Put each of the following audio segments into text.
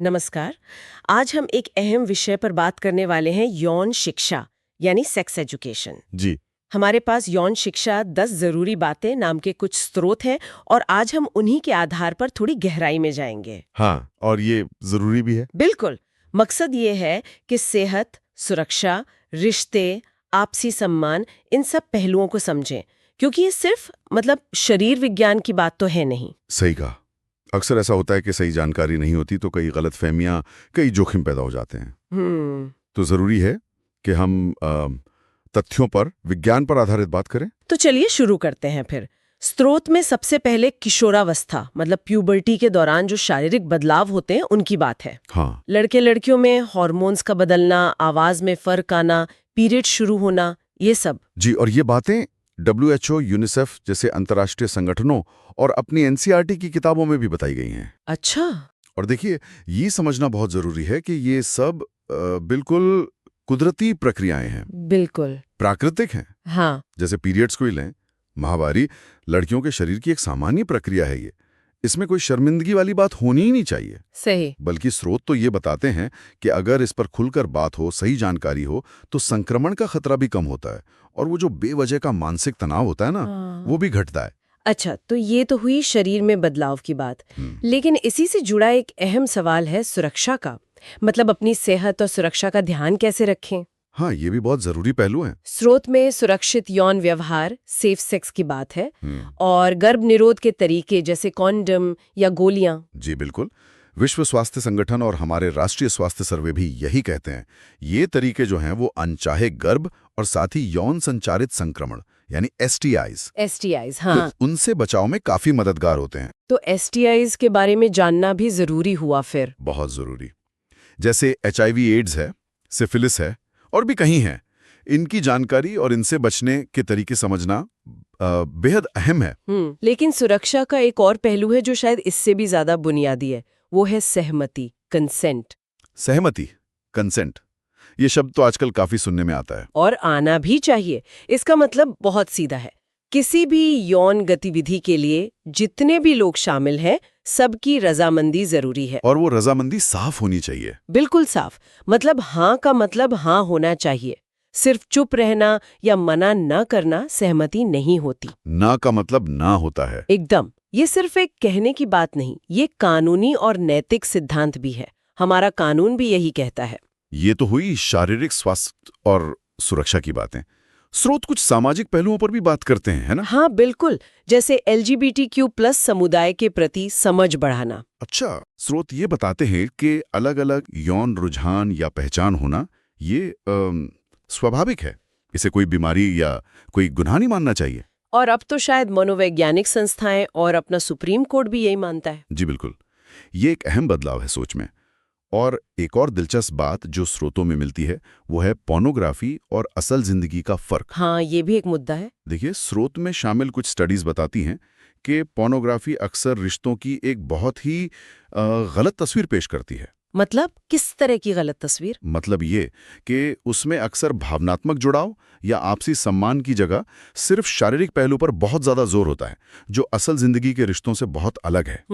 नमस्कार। आज हम एक अहम विषय पर बात करने वाले हैं, यौन शिक्षा यानी सेक्स एजुकेशन। जी। हमारे पास यौन शिक्षा 10 जरूरी बातें नाम के कुछ स्रोत हैं और आज हम उन्हीं के आधार पर थोड़ी गहराई में जाएंगे। हाँ, और ये जरूरी भी है। बिल्कुल। मकसद ये है कि सेहत, सुरक्षा, रिश्ते, आपसी सम्मान, इन सब पहलुओं को समझें, क्योंकि ये सिर्फ शरीर विज्ञान की बात तो है नहीं। सही कहा। अक्सर ऐसा होता है कि सही जानकारी नहीं होती तो कई गलतफहमियां, कई जोखिम पैदा हो जाते हैं। तो जरूरी है कि हम तथ्यों पर, विज्ञान पर आधारित बात करें। तो चलिए शुरू करते हैं फिर। स्रोत में सबसे पहले किशोरावस्था प्यूबर्टी के दौरान जो शारीरिक बदलाव होते हैं उनकी बात है। हाँ। लड़के लड़कियों में हार्मोन्स का बदलना, आवाज में फर्क आना, पीरियड शुरू होना, ये सब। जी, और ये बातें WHO, यूनिसेफ जैसे अंतर्राष्ट्रीय संगठनों और अपनी NCERT की किताबों में भी बताई गई हैं। अच्छा। और देखिए, ये समझना बहुत जरूरी है कि ये सब बिल्कुल कुदरती प्रक्रियाएं हैं, बिल्कुल। प्राकृतिक हैं। हाँ। जैसे पीरियड्स को ही लें, माहवारी लड़कियों के शरीर की एक सामान्य प्रक्रिया है ये। इसमें कोई शर्मिंदगी वाली बात होनी ही नहीं चाहिए। सही। बल्कि स्रोत तो ये बताते हैं कि अगर इस पर खुलकर बात हो, सही जानकारी हो, तो संक्रमण का खतरा भी कम होता है और वो जो बेवजह का मानसिक तनाव होता है ना, वो भी घटता है। अच्छा, तो ये तो हुई शरीर में बदलाव की बात। लेकिन इसी से जुड़ा एक अहम सवाल है सुरक्षा का। अपनी सेहत और सुरक्षा का ध्यान कैसे रखें? हाँ, ये भी बहुत जरूरी पहलू है। स्रोत में सुरक्षित यौन व्यवहार, सेफ सेक्स की बात है और गर्भ निरोध के तरीके जैसे कॉन्डम या गोलियां। जी बिल्कुल। विश्व स्वास्थ्य संगठन और हमारे राष्ट्रीय स्वास्थ्य सर्वे भी यही कहते हैं। ये तरीके जो हैं वो अनचाहे गर्भ और साथ ही यौन संचारित संक्रमण यानी STIs, हाँ। तो उनसे बचाव में काफी मददगार होते हैं। तो STIs के बारे में जानना भी जरूरी हुआ फिर। बहुत जरूरी। जैसे HIV एड्स है, सिफिलिस है और भी कहीं हैं। इनकी जानकारी और इनसे बचने के तरीके समझना बेहद अहम है। लेकिन सुरक्षा का एक और पहलू है जो शायद इससे भी ज्यादा बुनियादी है, वो है सहमति, कंसेंट। सहमति, कंसेंट, ये शब्द तो आजकल काफी सुनने में आता है। और आना भी चाहिए। इसका मतलब बहुत सीधा है। किसी भी यौन गतिविधि के लिए जितने भी लोग शामिल हैं, सबकी रजामंदी जरूरी है। और वो रजामंदी साफ होनी चाहिए। बिल्कुल साफ। हाँ का मतलब हाँ होना चाहिए। सिर्फ चुप रहना या मना न करना सहमति नहीं होती। ना का मतलब ना होता है। एकदम। ये सिर्फ एक कहने की बात नहीं, ये कानूनी और नैतिक सिद्धांत भी है। हमारा कानून भी यही कहता है। ये तो हुई शारीरिक स्वास्थ्य और सुरक्षा की बातें। स्रोत कुछ सामाजिक पहलुओं पर भी बात करते हैं, है ना? हाँ बिल्कुल। जैसे LGBTQ+ समुदाय के प्रति समझ बढ़ाना। अच्छा, स्रोत ये बताते हैं कि अलग-अलग यौन रुझान या पहचान होना ये स्वाभाविक है। इसे कोई बीमारी या कोई गुनाह नहीं मानना चाहिए। और अब तो शायद मनोवैज्ञानिक संस्थाएं और अपना सुप्रीम कोर्ट भी यही मानता है। जी बिल्कुल। ये एक अहम बदलाव है सोच में। और एक और दिलचस्प बात जो स्रोतों में मिलती है वो है पोर्नोग्राफी और असल जिंदगी का फर्क। हाँ, ये भी एक मुद्दा है। देखिए, स्रोत में शामिल कुछ स्टडीज बताती हैं कि पोर्नोग्राफी अक्सर रिश्तों की एक बहुत ही गलत तस्वीर पेश करती है। किस तरह की गलत तस्वीर? मतलब ये कि उसमें अक्सर भावनात्मक जुड़ाव या आपसी सम्मान की जगह सिर्फ शारीरिक पहलू पर बहुत ज्यादा जोर होता है, जो असल जिंदगी के रिश्तों से बहुत अलग है।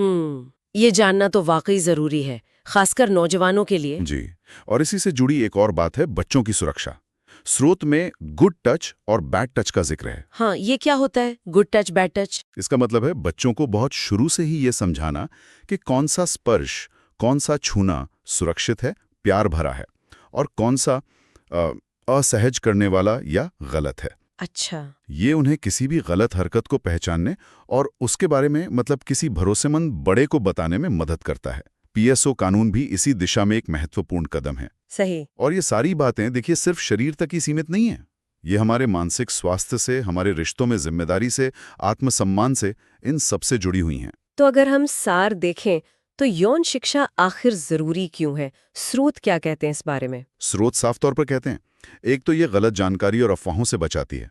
ये जानना तो वाकई जरूरी है, खासकर नौजवानों के लिए। जी। और इसी से जुड़ी एक और बात है बच्चों की सुरक्षा। स्रोत में गुड टच और बैड टच का जिक्र है। हाँ, ये क्या होता है गुड टच बैड टच? इसका मतलब है बच्चों को बहुत शुरू से ही ये समझाना कि कौन सा स्पर्श, कौन सा छूना सुरक्षित है, प्यार भरा है, और कौन सा असहज करने वाला या गलत है। अच्छा। ये उन्हें किसी भी गलत हरकत को पहचानने और उसके बारे में किसी भरोसेमंद बड़े को बताने में मदद करता है। PSO कानून भी इसी दिशा में एक महत्वपूर्ण कदम है। सही। और ये सारी बातें देखिए सिर्फ शरीर तक ही सीमित नहीं है। ये हमारे मानसिक स्वास्थ्य से, हमारे रिश्तों में जिम्मेदारी से, आत्मसम्मान से, इन सबसे जुड़ी हुई हैं। तो अगर हम सार देखें तो यौन शिक्षा आखिर जरूरी क्यों है? स्रोत क्या कहते हैं इस बारे में? स्रोत साफ तौर पर कहते हैं, एक तो ये गलत जानकारी और अफवाहों से बचाती है।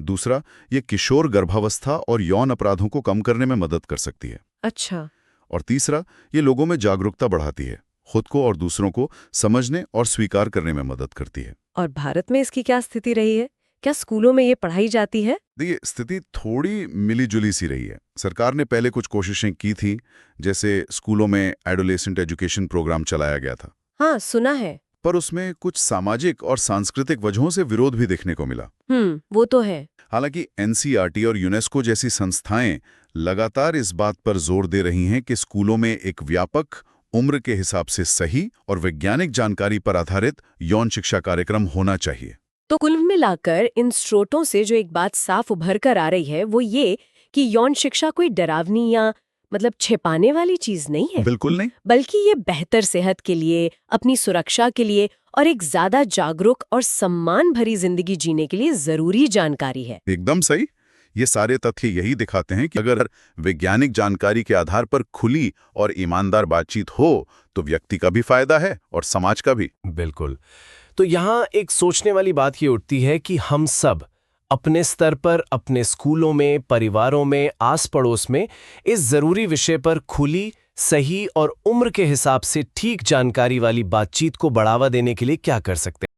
दूसरा, ये किशोर गर्भावस्था और यौन अपराधों को कम करने में मदद कर सकती है। अच्छा। और तीसरा, ये लोगों में जागरूकता बढ़ाती है, खुद को और दूसरों को समझने और स्वीकार करने में मदद करती है। और भारत में इसकी क्या स्थिति रही है? क्या स्कूलों में ये पढ़ाई जाती है? देखिए, स्थिति थोड़ी मिली-जुली सी रही है। सरकार ने पहले कुछ कोशिशें की थी, जैसे स्कूलों में एडोलेसेंट एजुकेशन प्रोग्राम चलाया गया था। हाँ, सुना है। पर उसमें कुछ सामाजिक और सांस्कृतिक वजहों से विरोध भी देखने को मिला। वो तो है। हालांकि एनसीईआरटी और यूनेस्को जैसी संस्थाएं लगातार इस बात पर जोर दे रही हैं कि स्कूलों में एक व्यापक, उम्र के हिसाब से सही और वैज्ञानिक जानकारी पर आधारित यौन शिक्षा कार्यक्रम होना चाहिए। तो कुल मिलाकर इन स्रोतों से जो एक बात साफ उभर कर आ रही है वो ये कि यौन शिक्षा कोई डरावनी या मतलब छिपाने वाली चीज नहीं है, बिल्कुल नहीं। बल्कि ये बेहतर सेहत के लिए, अपनी सुरक्षा के लिए और एक ज्यादा जागरूक और सम्मान भरी जिंदगी जीने के लिए जरूरी जानकारी है। एकदम सही। ये सारे तथ्य यही दिखाते हैं कि अगर वैज्ञानिक जानकारी के आधार पर खुली और ईमानदार बातचीत हो तो व्यक्ति का भी फायदा है और समाज का भी। बिल्कुल। तो यहाँ एक सोचने वाली बात ये उठती है कि हम सब अपने स्तर पर, अपने स्कूलों में, परिवारों में, आस पड़ोस में इस जरूरी विषय पर खुली, सही और उम्र के हिसाब से ठीक जानकारी वाली बातचीत को बढ़ावा देने के लिए क्या कर सकते हैं।